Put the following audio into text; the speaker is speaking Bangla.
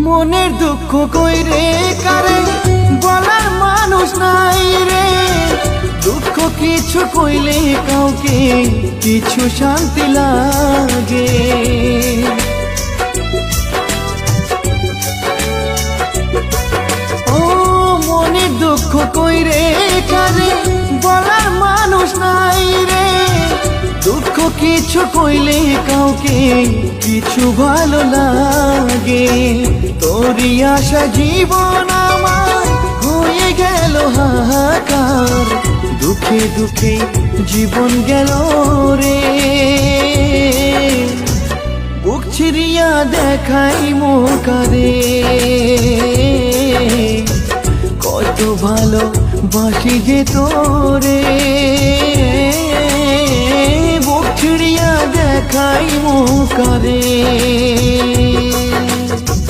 মনের দুঃখ কইরে কারে বলার মানুষ নাই রে। দুঃখ কিছু কইলে কাউকে কিছু শান্তি লাগে। ও মনের দুঃখ কইরে কারে বলার মানুষ নাই রে। দুঃখ কিছু কইলে কাউকে কিছু ভালো লাগে। তোরই আশা জীবন আমার হয়ে গেল হাহাকার। দুঃখে দুঃখে জীবন গেল রে। বুক ছিড়িয়া দেখাই মুখারে কত ভালো বাসি যে তোরে। বুক ছিড়িয়া দেখাই মুখারে।